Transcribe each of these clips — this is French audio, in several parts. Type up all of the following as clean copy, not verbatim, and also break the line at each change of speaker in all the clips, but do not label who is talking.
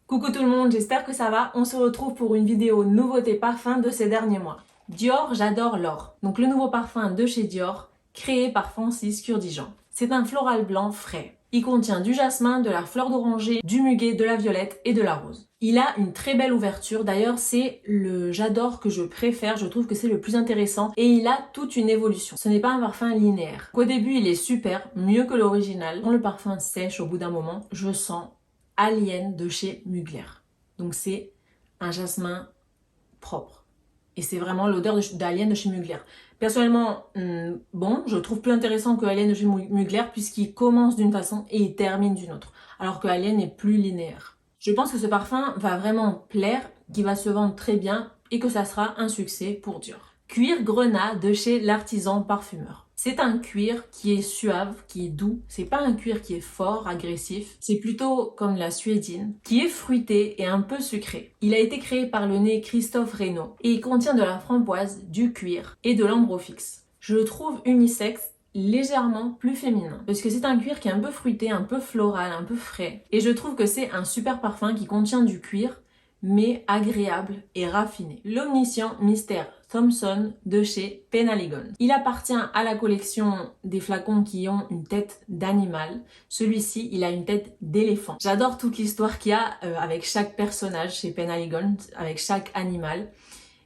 Coucou tout le monde, j'espère que ça va. On se retrouve pour une vidéo nouveauté parfum de ces derniers mois. Dior, j'adore l'or. Donc le nouveau parfum de chez Dior, créé par Francis Kurkdjian. C'est un floral blanc frais. Il contient du jasmin, de la fleur d'oranger, du muguet, de la violette et de la rose. Il a une très belle ouverture, d'ailleurs c'est le j'adore que je préfère, je trouve que c'est le plus intéressant et il a toute une évolution. Ce n'est pas un parfum linéaire. Au début il est super, mieux que l'original. Quand le parfum sèche au bout d'un moment, je sens Alien de chez Mugler. Donc c'est un jasmin propre. Et c'est vraiment l'odeur d'Alien de chez Mugler. Personnellement, bon, je trouve plus intéressant que Alien de chez Mugler puisqu'il commence d'une façon et il termine d'une autre. Alors que Alien est plus linéaire. Je pense que ce parfum va vraiment plaire, qu'il va se vendre très bien et que ça sera un succès pour Dior. Cuir Grenat de chez l'Artisan Parfumeur. C'est un cuir qui est suave, qui est doux. C'est pas un cuir qui est fort, agressif. C'est plutôt comme la suédine, qui est fruité et un peu sucré. Il a été créé par le nez Christophe Reynaud et il contient de la framboise, du cuir et de l'ambre fixe. Je le trouve unisexe, légèrement plus féminin parce que c'est un cuir qui est un peu fruité, un peu floral, un peu frais. Et je trouve que c'est un super parfum qui contient du cuir mais agréable et raffiné. L'omniscient mystère Thompson de chez Penhaligon. Il appartient à la collection des flacons qui ont une tête d'animal. Celui-ci, il a une tête d'éléphant. J'adore toute l'histoire qu'il y a avec chaque personnage chez Penhaligon, avec chaque animal.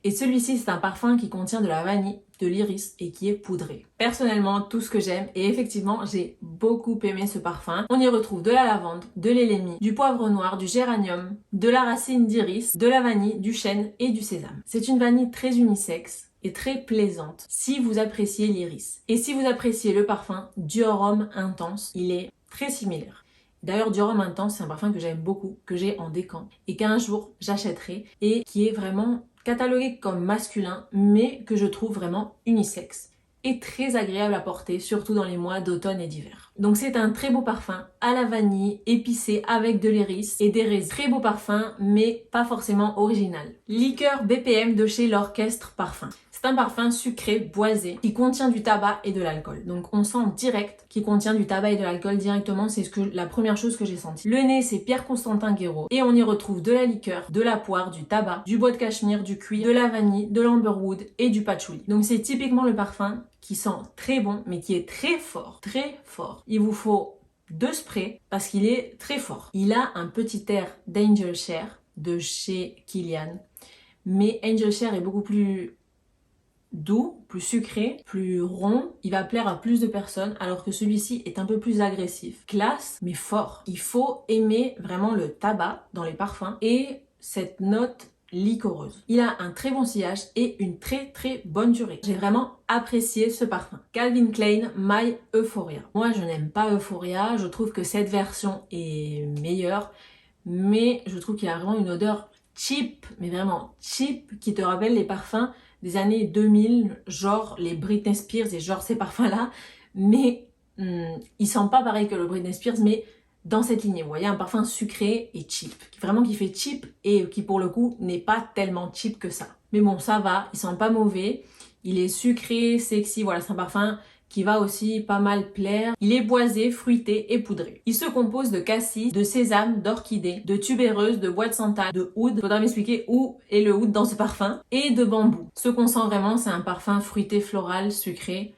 Et celui-ci, c'est un parfum qui contient de la vanille, de l'iris et qui est poudré. Personnellement, tout ce que j'aime, et effectivement, j'ai beaucoup aimé ce parfum. On y retrouve de la lavande, de l'élémie, du poivre noir, du géranium, de la racine d'iris, de la vanille, du chêne et du sésame. C'est une vanille très unisexe et très plaisante si vous appréciez l'iris. Et si vous appréciez le parfum Dior Homme Intense, il est très similaire. D'ailleurs, Dior Homme Intense, c'est un parfum que j'aime beaucoup, que j'ai en décan et qu'un jour j'achèterai et qui est vraiment catalogué comme masculin, mais que je trouve vraiment unisexe et très agréable à porter, surtout dans les mois d'automne et d'hiver. Donc c'est un très beau parfum à la vanille, épicé avec de l'iris et des raisins. Très beau parfum, mais pas forcément original. Liqueur BPM de chez l'Orchestre Parfum. C'est un parfum sucré, boisé, qui contient du tabac et de l'alcool. Donc on sent direct qu'il contient du tabac et de l'alcool directement, c'est la première chose que j'ai senti. Le nez, c'est Pierre-Constantin Guéraud. Et on y retrouve de la liqueur, de la poire, du tabac, du bois de cachemire, du cuir, de la vanille, de l'amberwood et du patchouli. Donc c'est typiquement le parfum qui sent très bon, mais qui est très fort, très fort. Il vous faut 2 sprays parce qu'il est très fort. Il a un petit air d'Angel Share de chez Kilian. Mais Angel Share est beaucoup plus doux, plus sucré, plus rond, il va plaire à plus de personnes alors que celui-ci est un peu plus agressif. Classe mais fort. Il faut aimer vraiment le tabac dans les parfums et cette note liquoreuse. Il a un très bon sillage et une très bonne durée. J'ai vraiment apprécié ce parfum. Calvin Klein My Euphoria. Moi je n'aime pas Euphoria, je trouve que cette version est meilleure mais je trouve qu'il a vraiment une odeur cheap, mais vraiment cheap, qui te rappelle les parfums des années 2000, genre les Britney Spears et genre ces parfums-là, mais ils sentent pas pareil que le Britney Spears, mais dans cette lignée, vous voyez, un parfum sucré et cheap, vraiment qui fait cheap et qui pour le coup n'est pas tellement cheap que ça. Mais bon, ça va, il sent pas mauvais, il est sucré, sexy, voilà, c'est un parfum qui va aussi pas mal plaire. Il est boisé, fruité et poudré. Il se compose de cassis, de sésame, d'orchidée, de tubéreuse, de bois de santal, de oud. Faudra m'expliquer où est le oud dans ce parfum. Et de bambou. Ce qu'on sent vraiment, c'est un parfum fruité, floral, sucré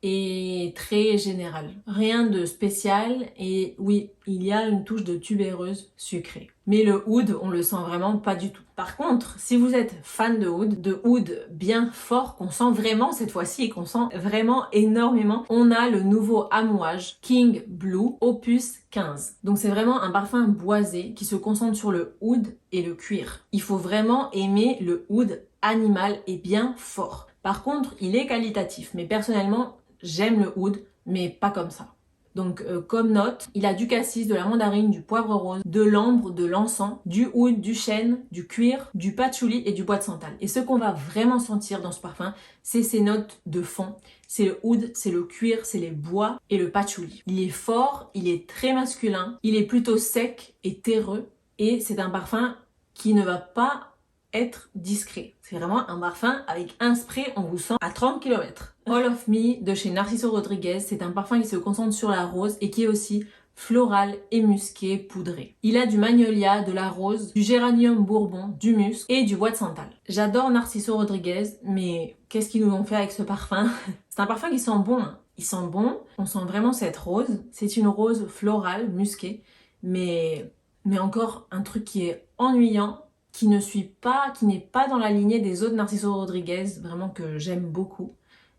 et très général. Rien de spécial et oui, il y a une touche de tubéreuse sucrée. Mais le oud, on le sent vraiment pas du tout. Par contre, si vous êtes fan de oud bien fort, qu'on sent vraiment cette fois-ci et qu'on sent vraiment énormément, on a le nouveau Amouage King Blue Opus 15. Donc c'est vraiment un parfum boisé qui se concentre sur le oud et le cuir. Il faut vraiment aimer le oud animal et bien fort. Par contre, il est qualitatif, mais personnellement, j'aime le oud, mais pas comme ça. Donc comme note, il a du cassis, de la mandarine, du poivre rose, de l'ambre, de l'encens, du oud, du chêne, du cuir, du patchouli et du bois de santal. Et ce qu'on va vraiment sentir dans ce parfum, c'est ces notes de fond. C'est le oud, c'est le cuir, c'est les bois et le patchouli. Il est fort, il est très masculin, il est plutôt sec et terreux et c'est un parfum qui ne va pas être discret. C'est vraiment un parfum avec un spray, on vous sent à 30 km. All of Me de chez Narciso Rodriguez, c'est un parfum qui se concentre sur la rose et qui est aussi floral et musqué poudré. Il a du magnolia, de la rose, du géranium bourbon, du musc et du bois de santal. J'adore Narciso Rodriguez, mais qu'est-ce qu'ils nous ont fait avec ce parfum? C'est un parfum qui sent bon, hein. Il sent bon, on sent vraiment cette rose. C'est une rose florale, musquée, mais encore un truc qui est ennuyant, qui n'est pas dans la lignée des autres Narciso Rodriguez, vraiment que j'aime beaucoup.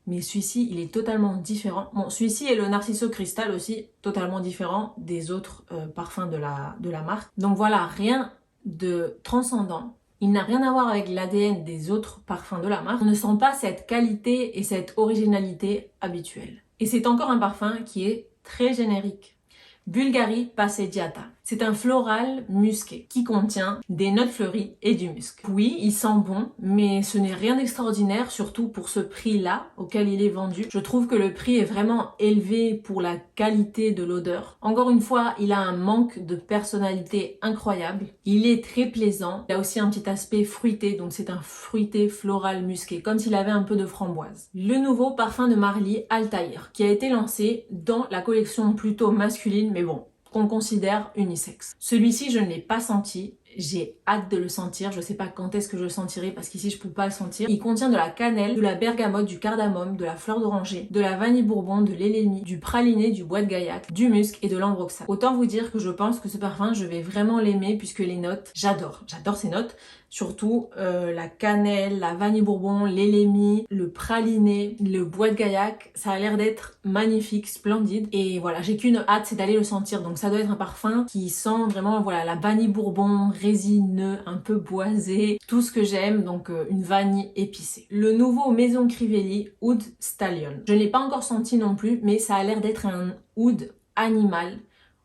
Mais celui-ci, il est totalement différent. Bon, celui-ci et le Narciso Cristal aussi, totalement différent des autres parfums de la marque. Donc voilà, rien de transcendant. Il n'a rien à voir avec l'ADN des autres parfums de la marque. On ne sent pas cette qualité et cette originalité habituelle. Et c'est encore un parfum qui est très générique. Bulgari Passeggiata. C'est un floral musqué qui contient des notes fleuries et du musc. Oui, il sent bon, mais ce n'est rien d'extraordinaire, surtout pour ce prix-là auquel il est vendu. Je trouve que le prix est vraiment élevé pour la qualité de l'odeur. Encore une fois, il a un manque de personnalité incroyable. Il est très plaisant. Il a aussi un petit aspect fruité, donc c'est un fruité floral musqué, comme s'il avait un peu de framboise. Le nouveau parfum de Marly, Altaïr, qui a été lancé dans la collection plutôt masculine, mais bon, qu'on considère unisexe. Celui-ci, je ne l'ai pas senti. J'ai hâte de le sentir. Je sais pas quand est-ce que je le sentirai parce qu'ici, je peux pas le sentir. Il contient de la cannelle, de la bergamote, du cardamome, de la fleur d'oranger, de la vanille bourbon, de l'élémie, du praliné, du bois de gaillac, du musc et de l'ambroxane. Autant vous dire que je pense que ce parfum, je vais vraiment l'aimer puisque les notes, j'adore ces notes. Surtout la cannelle, la vanille bourbon, l'élémie, le praliné, le bois de gaillac, ça a l'air d'être magnifique, splendide. Et voilà, j'ai qu'une hâte, c'est d'aller le sentir. Donc ça doit être un parfum qui sent vraiment voilà la vanille bourbon, résineux, un peu boisé, tout ce que j'aime, donc une vanille épicée. Le nouveau Maison Crivelli Oud Stallion. Je ne l'ai pas encore senti non plus, mais ça a l'air d'être un oud animal,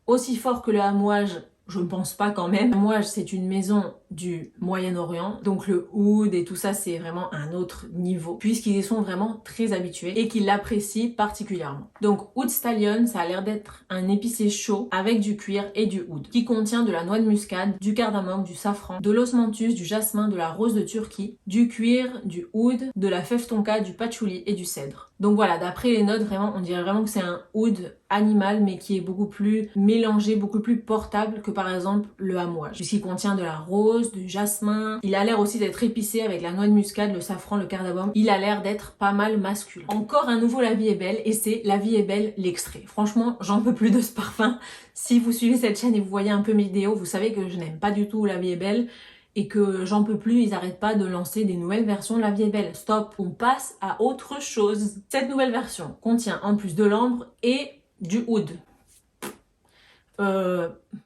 aussi fort que le hamouage. Je ne pense pas quand même. Moi, c'est une maison du Moyen-Orient, donc le oud et tout ça, c'est vraiment un autre niveau, puisqu'ils y sont vraiment très habitués et qu'ils l'apprécient particulièrement. Donc Oud Stallion, ça a l'air d'être un épicé chaud avec du cuir et du oud, qui contient de la noix de muscade, du cardamome, du safran, de l'osmanthus, du jasmin, de la rose de Turquie, du cuir, du oud, de la fève tonka, du patchouli et du cèdre. Donc voilà, d'après les notes, vraiment, on dirait vraiment que c'est un oud animal, mais qui est beaucoup plus mélangé, beaucoup plus portable que par exemple le hamouage, puisqu'il contient de la rose, du jasmin. Il a l'air aussi d'être épicé avec la noix de muscade, le safran, le cardamome. Il a l'air d'être pas mal masculin. Encore un nouveau La Vie est belle, et c'est La Vie est belle l'extrait. Franchement, j'en peux plus de ce parfum. Si vous suivez cette chaîne et vous voyez un peu mes vidéos, vous savez que je n'aime pas du tout La Vie est belle et que j'en peux plus, ils arrêtent pas de lancer des nouvelles versions de La Vie est belle. Stop, on passe à autre chose. Cette nouvelle version contient en plus de l'ambre et du oud.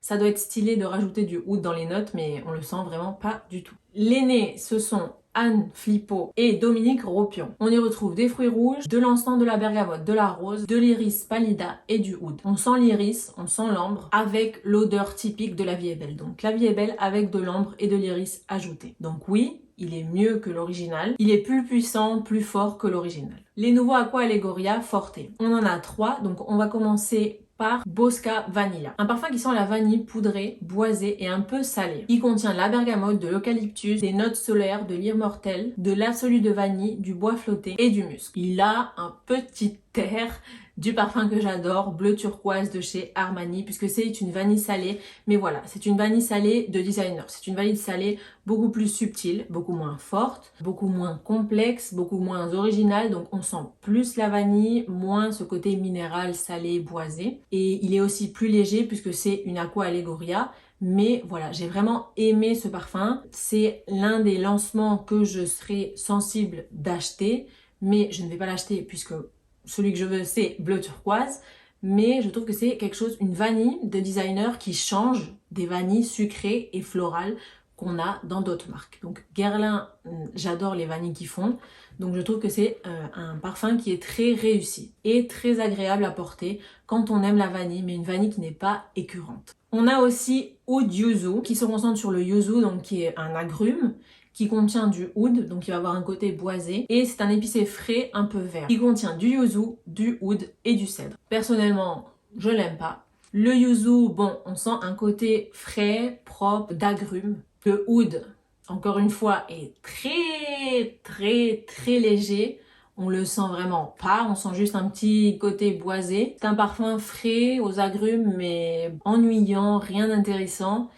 Ça doit être stylé de rajouter du oud dans les notes, mais on le sent vraiment pas du tout. Les nez, ce sont Anne Flippo et Dominique Ropion. On y retrouve des fruits rouges, de l'encens, de la bergamote, de la rose, de l'iris pallida et du oud. On sent l'iris, on sent l'ambre avec l'odeur typique de La Vie est belle. Donc La Vie est belle avec de l'ambre et de l'iris ajouté. Donc oui, il est mieux que l'original. Il est plus puissant, plus fort que l'original. Les nouveaux Aqua Allegoria Forte. On en a 3, donc on va commencer par Bosca Vanilla. Un parfum qui sent la vanille poudrée, boisée et un peu salée. Il contient de la bergamote, de l'eucalyptus, des notes solaires, de l'immortel, de l'absolu de vanille, du bois flotté et du musc. Il a un petit air du parfum que j'adore, bleu turquoise de chez Armani, puisque c'est une vanille salée. Mais voilà, c'est une vanille salée de designer. C'est une vanille salée beaucoup plus subtile, beaucoup moins forte, beaucoup moins complexe, beaucoup moins originale. Donc on sent plus la vanille, moins ce côté minéral, salé, boisé. Et il est aussi plus léger puisque c'est une Aqua Allegoria. Mais voilà, j'ai vraiment aimé ce parfum. C'est l'un des lancements que je serais sensible d'acheter, mais je ne vais pas l'acheter puisque celui que je veux, c'est bleu turquoise, mais je trouve que c'est quelque chose, une vanille de designer qui change des vanilles sucrées et florales qu'on a dans d'autres marques. Donc Guerlain, j'adore les vanilles qu'ils font, donc je trouve que c'est un parfum qui est très réussi et très agréable à porter quand on aime la vanille, mais une vanille qui n'est pas écœurante. On a aussi Oud Yuzu, qui se concentre sur le yuzu, donc qui est un agrume, qui contient du oud, donc il va avoir un côté boisé, et c'est un épicé frais un peu vert. Il contient du yuzu, du oud et du cèdre. Personnellement, je l'aime pas. Le yuzu, bon, on sent un côté frais, propre, d'agrumes. Le oud, encore une fois, est très léger. On le sent vraiment pas, on sent juste un petit côté boisé. C'est un parfum frais aux agrumes mais ennuyant, rien d'intéressant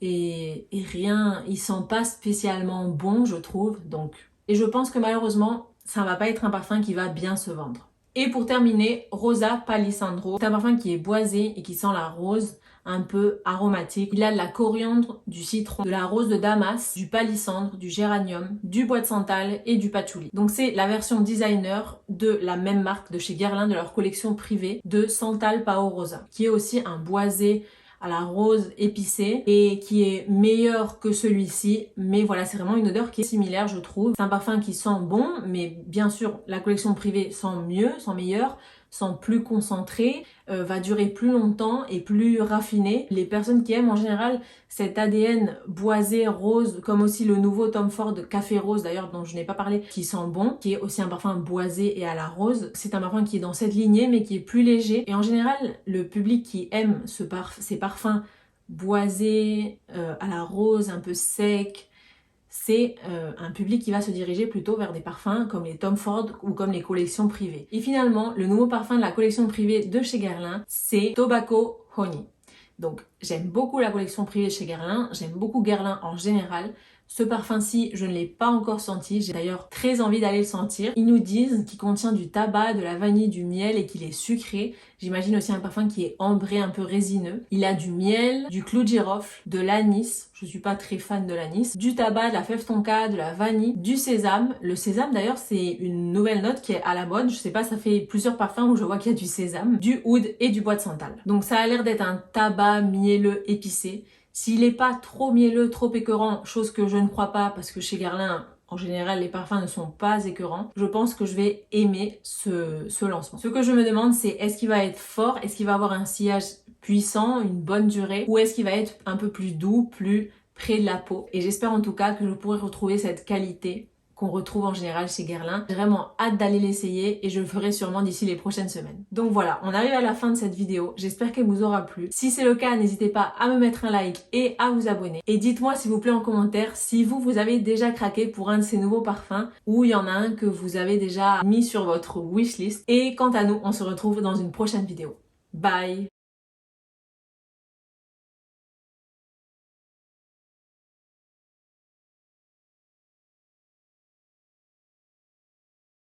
et rien, il sent pas spécialement bon je trouve. Et je pense que malheureusement ça va pas être un parfum qui va bien se vendre. Et pour terminer, Rosa Palisandro. C'est un parfum qui est boisé et qui sent la rose, un peu aromatique. Il a de la coriandre, du citron, de la rose de Damas, du palissandre, du géranium, du bois de santal et du patchouli. Donc c'est la version designer de la même marque de chez Guerlain, de leur collection privée de Santal Pao Rosa, qui est aussi un boisé à la rose épicée et qui est meilleur que celui-ci, mais voilà, c'est vraiment une odeur qui est similaire je trouve. C'est un parfum qui sent bon, mais bien sûr la collection privée sent mieux, sent meilleur, sent plus concentré, va durer plus longtemps et plus raffiné. Les personnes qui aiment en général cet ADN boisé rose, comme aussi le nouveau Tom Ford Café Rose d'ailleurs dont je n'ai pas parlé, qui sent bon, qui est aussi un parfum boisé et à la rose. C'est un parfum qui est dans cette lignée mais qui est plus léger. Et en général, le public qui aime ces parfums boisés, à la rose, un peu sec, c'est un public qui va se diriger plutôt vers des parfums comme les Tom Ford ou comme les collections privées. Et finalement, le nouveau parfum de la collection privée de chez Guerlain, c'est Tobacco Honey. Donc j'aime beaucoup la collection privée chez Guerlain, j'aime beaucoup Guerlain en général. Ce parfum-ci, je ne l'ai pas encore senti, j'ai d'ailleurs très envie d'aller le sentir. Ils nous disent qu'il contient du tabac, de la vanille, du miel et qu'il est sucré. J'imagine aussi un parfum qui est ambré, un peu résineux. Il a du miel, du clou de girofle, de l'anis, je suis pas très fan de l'anis, du tabac, de la fève tonka, de la vanille, du sésame. Le sésame d'ailleurs c'est une nouvelle note qui est à la mode, je sais pas, ça fait plusieurs parfums où je vois qu'il y a du sésame, du oud et du bois de santal. Donc ça a l'air d'être un tabac mielleux épicé. S'il n'est pas trop mielleux, trop écœurant, chose que je ne crois pas parce que chez Guerlain, en général, les parfums ne sont pas écœurants, je pense que je vais aimer ce lancement. Ce que je me demande, c'est est-ce qu'il va être fort, est-ce qu'il va avoir un sillage puissant, une bonne durée, ou est-ce qu'il va être un peu plus doux, plus près de la peau. Et j'espère en tout cas que je pourrai retrouver cette qualité qu'on retrouve en général chez Guerlain. J'ai vraiment hâte d'aller l'essayer et je le ferai sûrement d'ici les prochaines semaines. Donc voilà, on arrive à la fin de cette vidéo. J'espère qu'elle vous aura plu. Si c'est le cas, n'hésitez pas à me mettre un like et à vous abonner. Et dites-moi s'il vous plaît en commentaire si vous avez déjà craqué pour un de ces nouveaux parfums ou il y en a un que vous avez déjà mis sur votre wishlist. Et quant à nous, on se retrouve dans une prochaine vidéo. Bye!